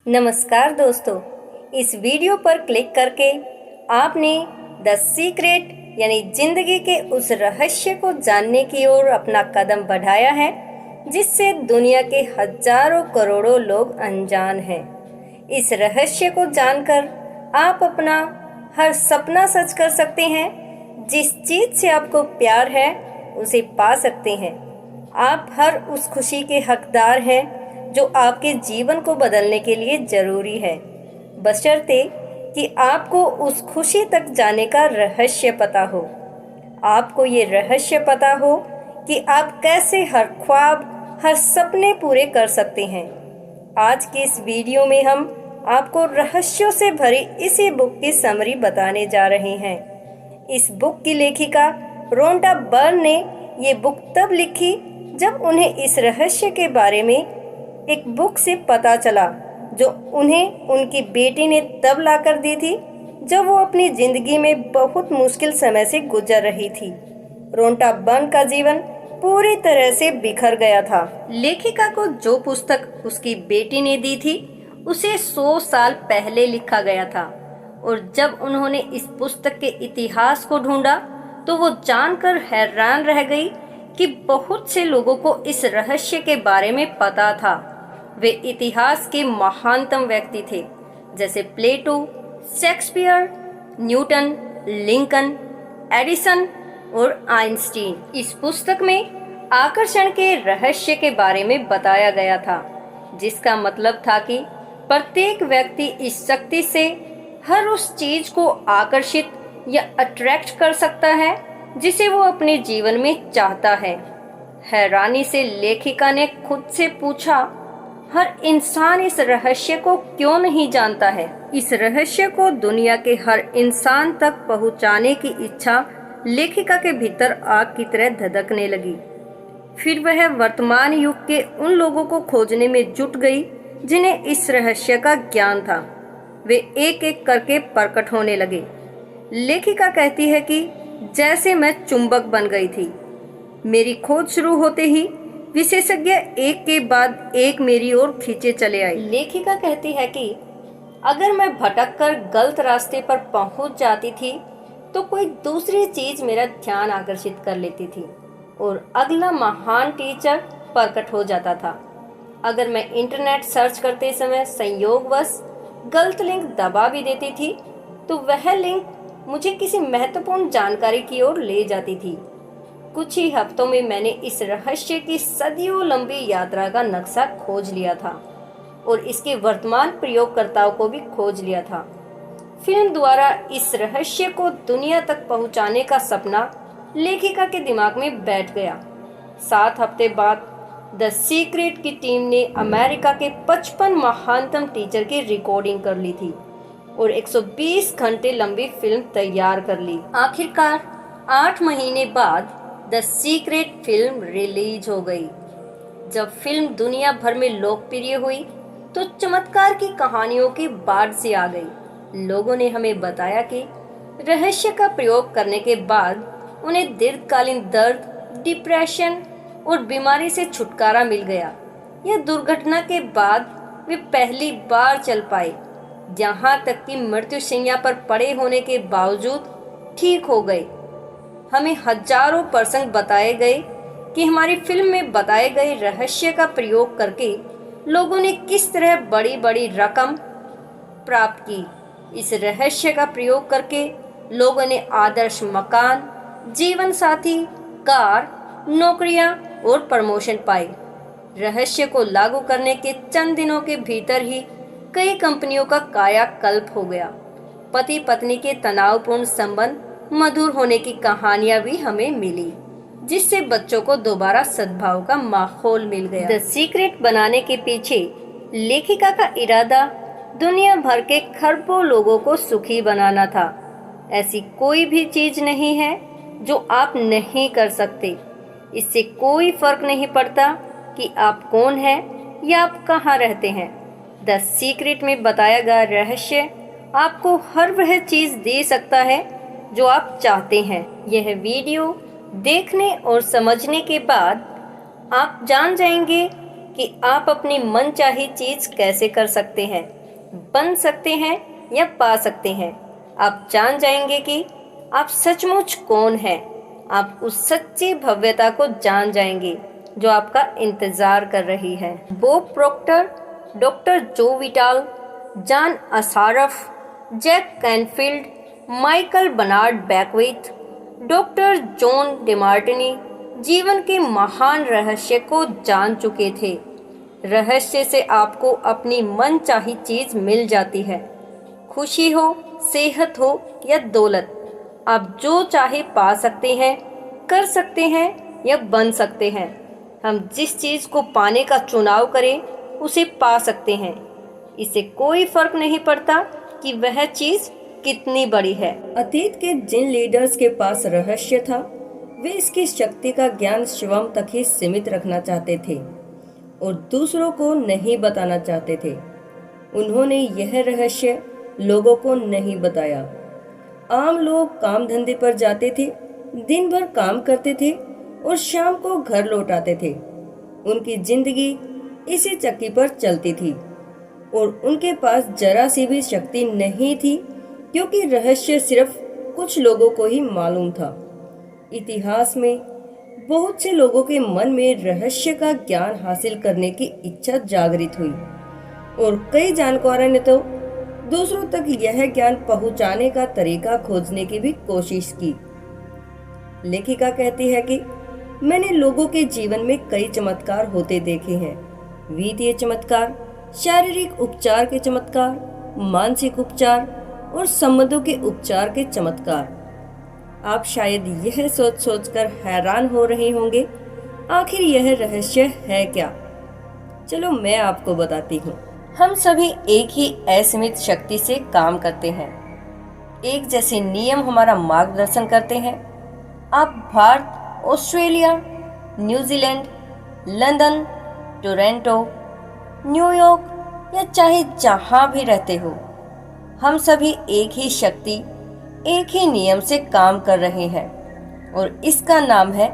नमस्कार दोस्तों, इस वीडियो पर क्लिक करके आपने द सीक्रेट यानी जिंदगी के उस रहस्य को जानने की ओर अपना कदम बढ़ाया है जिससे दुनिया के हजारों करोड़ों लोग अनजान हैं। इस रहस्य को जानकर आप अपना हर सपना सच कर सकते हैं। जिस चीज से आपको प्यार है उसे पा सकते हैं। आप हर उस खुशी के हकदार हैं जो आपके जीवन को बदलने के लिए जरूरी है, बशर्ते कि आपको उस खुशी तक जाने का रहस्य पता हो। आपको ये रहस्य पता हो कि आप कैसे हर ख्वाब, हर सपने पूरे कर सकते हैं। आज के इस वीडियो में हम आपको रहस्यों से भरी इसी बुक की समरी बताने जा रहे हैं। इस बुक की लेखिका रोंडा बर्न ने ये बुक तब लिखी जब उन्हें इस रहस्य के बारे में एक बुक से पता चला जो उन्हें उनकी बेटी ने तब लाकर दी थी जब वो अपनी जिंदगी में बहुत मुश्किल समय से गुजर रही थी। रोंडा बर्न का जीवन पूरी तरह से बिखर गया था। लेखिका को जो पुस्तक उसकी बेटी ने दी थी उसे 100 साल पहले लिखा गया था और जब उन्होंने इस पुस्तक के इतिहास को ढूंढा तो वो जानकर हैरान रह गई कि बहुत से लोगों को इस रहस्य के बारे में पता था। वे इतिहास के महानतम व्यक्ति थे, जैसे प्लेटो, शेक्सपियर, न्यूटन, लिंकन, एडिसन और आइंस्टीन। इस पुस्तक में आकर्षण के रहस्य के बारे में बताया गया था, जिसका मतलब था कि प्रत्येक व्यक्ति इस शक्ति से हर उस चीज को आकर्षित या अट्रैक्ट कर सकता है जिसे वो अपने जीवन में चाहता है। हैरानी से लेखिका ने खुद से पूछा, हर इंसान इस रहस्य को क्यों नहीं जानता है? इस रहस्य को दुनिया के हर इंसान तक पहुंचाने की इच्छा लेखिका के भीतर आग की तरह धधकने लगी। फिर वह वर्तमान युग के उन लोगों को खोजने में जुट गई जिन्हें इस रहस्य का ज्ञान था। वे एक एक करके प्रकट होने लगे। लेखिका कहती है कि जैसे मैं चुंबक बन गई थी। मेरी खोज शुरू होते ही विशेषज्ञ एक के बाद एक मेरी ओर खींचे चले आए। लेखिका कहती है कि अगर मैं भटककर गलत रास्ते पर पहुंच जाती थी तो कोई दूसरी चीज मेरा ध्यान आकर्षित कर लेती थी और अगला महान टीचर प्रकट हो जाता था। अगर मैं इंटरनेट सर्च करते समय संयोगवश गलत लिंक दबा भी देती थी तो वह लिंक मुझे किसी महत्वपूर्ण जानकारी की ओर ले जाती थी। कुछ ही हफ्तों में मैंने इस रहस्य की सदियों लंबी यात्रा का नक्शा खोज लिया था और इसके वर्तमान प्रयोगकर्ताओं को भी खोज लिया था। फिल्म द्वारा इस रहस्य को दुनिया तक पहुंचाने का सपना लेखिका के दिमाग में बैठ गया। 7 हफ्ते बाद द सीक्रेट की टीम ने अमेरिका के 55 महानतम टीचर की रिकॉर्डिंग कर ली थी और 120 घंटे लंबी फिल्म तैयार कर ली। आखिरकार 8 महीने बाद द सीक्रेट फिल्म रिलीज हो गई। जब फिल्म दुनिया भर में लोकप्रिय हुई तो चमत्कार की कहानियों की बाढ़ सी आ गई। लोगों ने हमें बताया कि रहस्य का प्रयोग करने के बाद उन्हें दीर्घकालीन दर्द, डिप्रेशन और बीमारी से छुटकारा मिल गया। यह दुर्घटना के बाद वे पहली बार चल पाए, यहाँ तक कि मृत्युशैया पर पड़े होने के बावजूद ठीक हो गए। हमें हजारों प्रसंग बताए गए कि हमारी फिल्म में बताए गए रहस्य का प्रयोग करके लोगों ने किस तरह बड़ी बड़ी रकम प्राप्त की। इस रहस्य का प्रयोग करके लोगों ने आदर्श मकान, जीवन साथी, कार, नौकरियां और प्रमोशन पाए। रहस्य को लागू करने के चंद दिनों के भीतर ही कई कंपनियों का कायाकल्प हो गया। पति पत्नी के तनावपूर्ण संबंध मधुर होने की कहानियां भी हमें मिली, जिससे बच्चों को दोबारा सद्भाव का माहौल मिल गया। द सीक्रेट बनाने के पीछे लेखिका का इरादा दुनिया भर के खरबों लोगों को सुखी बनाना था। ऐसी कोई भी चीज नहीं है जो आप नहीं कर सकते। इससे कोई फर्क नहीं पड़ता कि आप कौन हैं या आप कहाँ रहते हैं। द सीक्रेट में बताया गया रहस्य आपको हर वह चीज दे सकता है जो आप चाहते हैं। यह वीडियो देखने और समझने के बाद आप जान जाएंगे कि आप अपनी मनचाही चीज कैसे कर सकते हैं, बन सकते हैं या पा सकते हैं। आप जान जाएंगे कि आप सचमुच कौन हैं। आप उस सच्ची भव्यता को जान जाएंगे जो आपका इंतजार कर रही है। Bob Proctor, doctor Joe Vitale, John Assaraf, Jack Canfield, Michael Bernard Beckwith, doctor John Demartini जीवन के महान रहस्य को जान चुके थे। रहस्य से आपको अपनी मनचाही चीज मिल जाती है। खुशी हो, सेहत हो या दौलत, आप जो चाहे पा सकते हैं, कर सकते हैं या बन सकते हैं। हम जिस चीज को पाने का चुनाव करें उसे पा सकते हैं। इससे कोई फर्क नहीं पड़ता कि वह चीज कितनी बड़ी है। अतीत के जिन लीडर्स के पास रहस्य था, वे इसकी शक्ति का ज्ञान स्वयं तक ही सीमित रखना चाहते थे और दूसरों को नहीं बताना चाहते थे। उन्होंने यह रहस्य लोगों को नहीं बताया। आम लोग काम धंधे पर जाते थे, दिन भर काम करते थे और शाम को घर लौट आते थे। उनकी जिंदगी इसी चक्की पर चलती थी और उनके पास जरा सी भी शक्ति नहीं थी, क्योंकि रहस्य सिर्फ कुछ लोगों को ही मालूम था। इतिहास में बहुत से लोगों के मन में रहस्य का ज्ञान हासिल करने की इच्छा जागृत हुई और कई जानकारों ने तो दूसरों तक यह ज्ञान पहुंचाने का तरीका खोजने की भी कोशिश की। लेखिका कहती है कि मैंने लोगों के जीवन में कई चमत्कार होते देखे हैं। वित्तीय चमत्कार, शारीरिक उपचार के चमत्कार, मानसिक उपचार और संबंधों के उपचार के चमत्कार। आप शायद यह सोच सोचकर हैरान हो रहे होंगे, आखिर यह रहस्य है क्या? चलो मैं आपको बताती हूँ। हम सभी एक ही असीमित शक्ति से काम करते हैं। एक जैसे नियम हमारा मार्गदर्शन करते हैं। आप Bharat, Australia, New Zealand, London, Toronto, New York या चाहे जहां भी रहते हो, हम सभी एक ही शक्ति, एक ही नियम से काम कर रहे हैं और इसका नाम है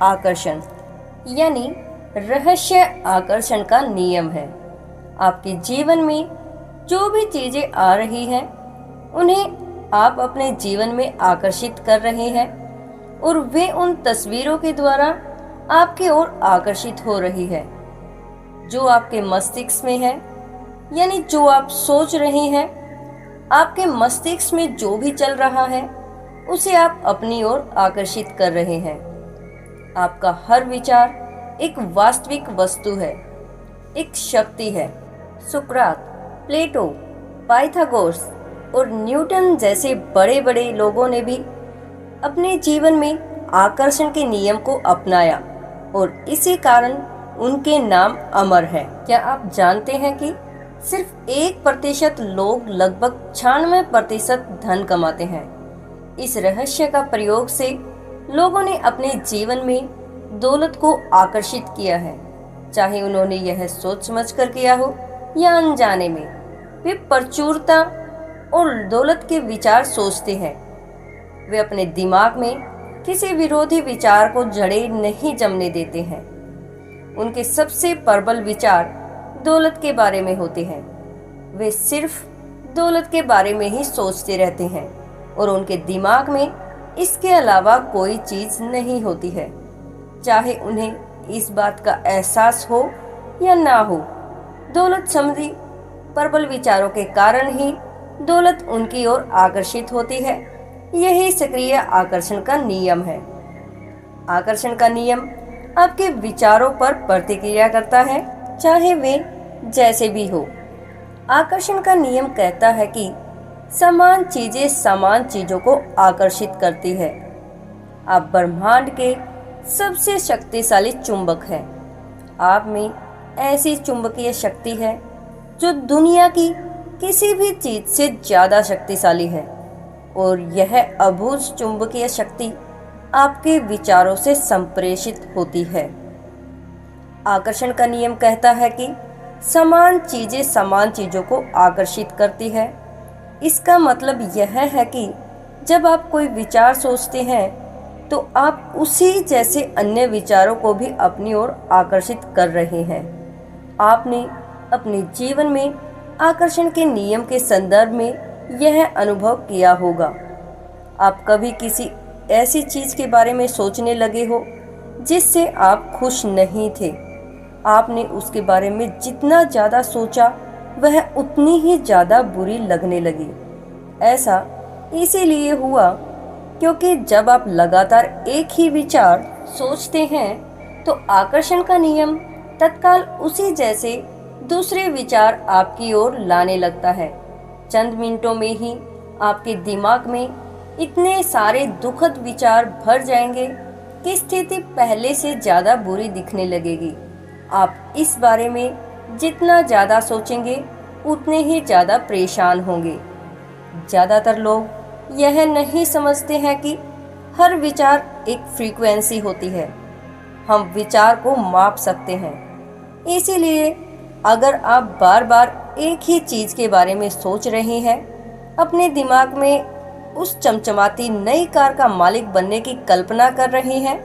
आकर्षण, यानी रहस्य आकर्षण का नियम है। आपके जीवन में जो भी चीजें आ रही हैं, उन्हें आप अपने जीवन में आकर्षित कर रहे हैं और वे उन तस्वीरों के द्वारा आपकी ओर आकर्षित हो रही है जो आपके मस्तिष्क में है, यानी जो आप सोच रहे हैं। आपके मस्तिष्क में जो भी चल रहा है उसे आप अपनी ओर आकर्षित कर रहे हैं। आपका हर विचार एक वास्तविक वस्तु है, एक शक्ति है। सुकरात, प्लेटो, पाइथागोरस और न्यूटन जैसे बड़े बड़े लोगों ने भी अपने जीवन में आकर्षण के नियम को अपनाया और इसी कारण उनके नाम अमर है। क्या आप जानते हैं कि सिर्फ 1% लोग लगभग 96% धन कमाते हैं? इस रहस्य का प्रयोग से लोगों ने अपने जीवन में दौलत को आकर्षित किया है, चाहे उन्होंने यह सोच समझ कर किया हो या अनजाने में। वे प्रचुरता और दौलत के विचार सोचते हैं। वे अपने दिमाग में किसी विरोधी विचार को जड़ें नहीं जमने देते हैं। उनके सबसे प्रबल विचार दौलत के बारे में होते हैं। वे सिर्फ दौलत के बारे में ही सोचते रहते हैं और उनके दिमाग में इसके अलावा कोई चीज नहीं होती है, चाहे उन्हें इस बात का एहसास हो या ना हो। दौलत संबंधी प्रबल विचारों के कारण ही दौलत उनकी ओर आकर्षित होती है। यही सक्रिय आकर्षण का नियम है। आकर्षण का नियम आपके विचारों पर प्रतिक्रिया करता है, चाहे वे जैसे भी हो। आकर्षण का नियम कहता है कि समान चीजें समान चीजों को आकर्षित करती है। आप ब्रह्मांड के सबसे शक्तिशाली चुंबक हैं। आप में ऐसी चुंबकीय शक्ति है जो दुनिया की किसी भी चीज से ज्यादा शक्तिशाली है और यह अबूझ चुंबकीय शक्ति आपके विचारों से संप्रेषित होती है। आकर्षण का नियम कहता है कि समान चीजें समान चीजों को आकर्षित करती है। इसका मतलब यह है कि जब आप कोई विचार सोचते हैं तो आप उसी जैसे अन्य विचारों को भी अपनी ओर आकर्षित कर रहे हैं। आपने अपने जीवन में आकर्षण के नियम के संदर्भ में यह अनुभव किया होगा। आप कभी किसी ऐसी चीज के बारे में सोचने लगे हो जिससे आप खुश नहीं थे। आपने उसके बारे में जितना ज्यादा सोचा वह उतनी ही ज्यादा बुरी लगने लगी। ऐसा इसीलिए हुआ क्योंकि जब आप लगातार एक ही विचार सोचते हैं तो आकर्षण का नियम तत्काल उसी जैसे दूसरे विचार आपकी ओर लाने लगता है। चंद मिनटों में ही आपके दिमाग में इतने सारे दुखद विचार भर जाएंगे कि स्थिति पहले से ज्यादा बुरी दिखने लगेगी। आप इस बारे में जितना ज्यादा सोचेंगे उतने ही ज्यादा परेशान होंगे। ज्यादातर लोग यह नहीं समझते हैं कि हर विचार एक फ्रीक्वेंसी होती है। हम विचार को माप सकते हैं। इसीलिए अगर आप बार बार एक ही चीज के बारे में सोच रहे हैं, अपने दिमाग में उस चमचमाती नई कार का मालिक बनने की कल्पना कर रहे हैं,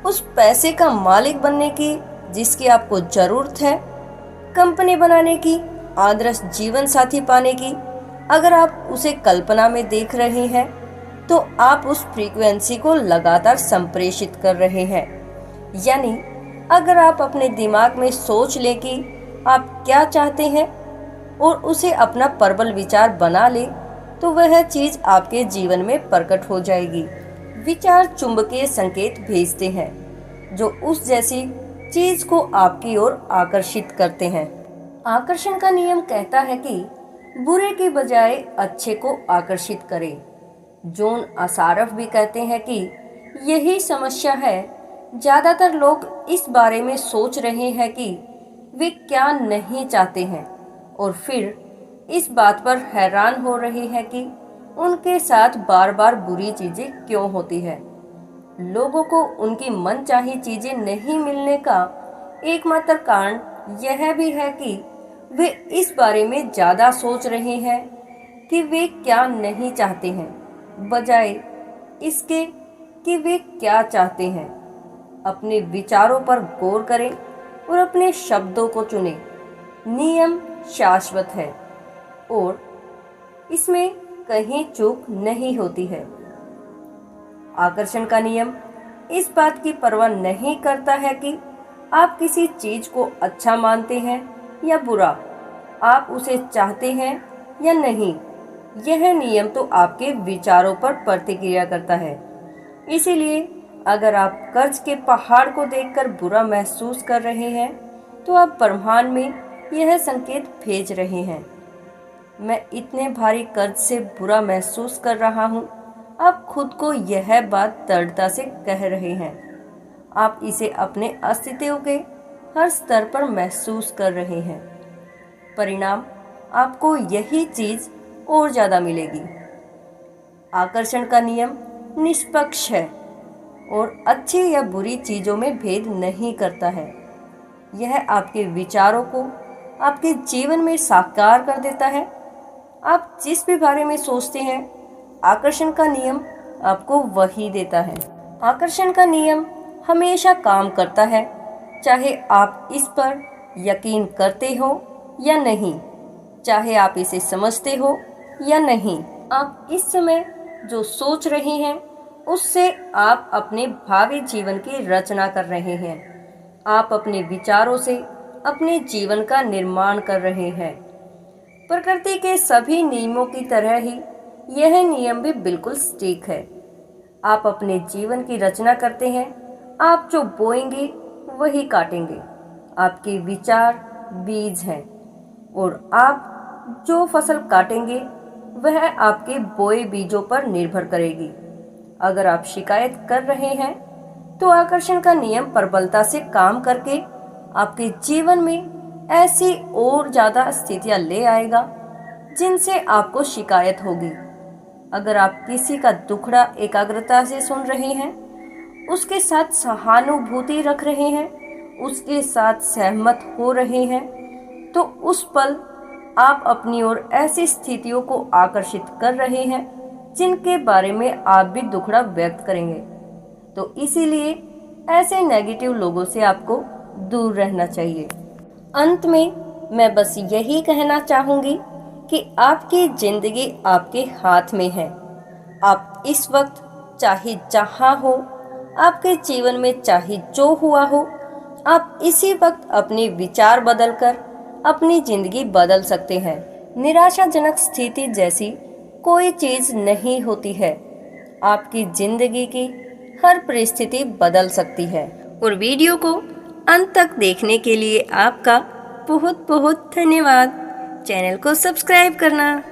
उस पैसे का मालिक बनने की जिसकी आपको जरूरत है, कंपनी बनाने की, आदर्श जीवन साथी पाने की, अगर आप उसे कल्पना में देख रहे हैं तो आप उस फ्रीक्वेंसी को लगातार संप्रेषित कर रहे हैं। यानी अगर आप अपने दिमाग में सोच लें कि आप क्या चाहते हैं और उसे अपना प्रबल विचार बना ले तो वह चीज आपके जीवन में प्रकट हो जाएगी। विचार चुंबकीय संकेत भेजते हैं जो उस जैसी चीज को आपकी ओर आकर्षित करते हैं। आकर्षण का नियम कहता है कि बुरे के बजाय अच्छे को आकर्षित करें। जॉन असारफ भी कहते हैं कि यही समस्या है। ज्यादातर लोग इस बारे में सोच रहे हैं कि वे क्या नहीं चाहते हैं और फिर इस बात पर हैरान हो रहे हैं कि उनके साथ बार बार बुरी चीजें क्यों होती है। लोगों को उनकी मनचाही चीजें नहीं मिलने का एकमात्र कारण यह भी है कि वे इस बारे में ज्यादा सोच रहे हैं कि वे क्या नहीं चाहते हैं, बजाय इसके कि वे क्या चाहते हैं। अपने विचारों पर गौर करें और अपने शब्दों को चुनें। नियम शाश्वत है और इसमें कहीं चूक नहीं होती है। आकर्षण का नियम इस बात की परवाह नहीं करता है कि आप किसी चीज को अच्छा मानते हैं या बुरा, आप उसे चाहते हैं या नहीं। यह नियम तो आपके विचारों पर प्रतिक्रिया करता है। इसीलिए अगर आप कर्ज के पहाड़ को देखकर बुरा महसूस कर रहे हैं तो आप ब्रह्मांड में यह संकेत भेज रहे हैं, मैं इतने भारी कर्ज से बुरा महसूस कर रहा हूँ। आप खुद को यह बात दृढ़ता से कह रहे हैं। आप इसे अपने अस्तित्व के हर स्तर पर महसूस कर रहे हैं। परिणाम आपको यही चीज और ज्यादा मिलेगी। आकर्षण का नियम निष्पक्ष है और अच्छी या बुरी चीजों में भेद नहीं करता है। यह आपके विचारों को आपके जीवन में साकार कर देता है। आप जिस भी बारे में सोचते हैं, आकर्षण का नियम आपको वही देता है। आकर्षण का नियम हमेशा काम करता है, चाहे आप इस पर यकीन करते हो या नहीं, चाहे आप इसे समझते हो या नहीं। आप इस समय जो सोच रहे हैं उससे आप अपने भावी जीवन की रचना कर रहे हैं। आप अपने विचारों से अपने जीवन का निर्माण कर रहे हैं। प्रकृति के सभी नियमों की तरह ही यह नियम भी बिल्कुल सटीक है। आप अपने जीवन की रचना करते हैं। आप जो बोएंगे वही काटेंगे। आपके विचार बीज हैं और आप जो फसल काटेंगे वह आपके बोए बीजों पर निर्भर करेगी। अगर आप शिकायत कर रहे हैं तो आकर्षण का नियम प्रबलता से काम करके आपके जीवन में ऐसी और ज्यादा स्थितियां ले आएगा जिनसे आपको शिकायत होगी। अगर आप किसी का दुखड़ा एकाग्रता से सुन रहे हैं, उसके साथ सहानुभूति रख रहे हैं, उसके साथ सहमत हो रहे हैं, तो उस पल आप अपनी ओर ऐसी स्थितियों को आकर्षित कर रहे हैं जिनके बारे में आप भी दुखड़ा व्यक्त करेंगे। तो इसीलिए ऐसे नेगेटिव लोगों से आपको दूर रहना चाहिए। अंत में मैं बस यही कहना चाहूंगी कि आपकी जिंदगी आपके हाथ में है। आप इस वक्त चाहे जहां हो, आपके जीवन में चाहे जो हुआ हो, आप इसी वक्त अपने विचार बदलकर अपनी जिंदगी बदल सकते हैं। निराशाजनक स्थिति जैसी कोई चीज नहीं होती है। आपकी जिंदगी की हर परिस्थिति बदल सकती है। और वीडियो को अंत तक देखने के लिए आपका बहुत बहुत धन्यवाद। चैनल को सब्सक्राइब करना।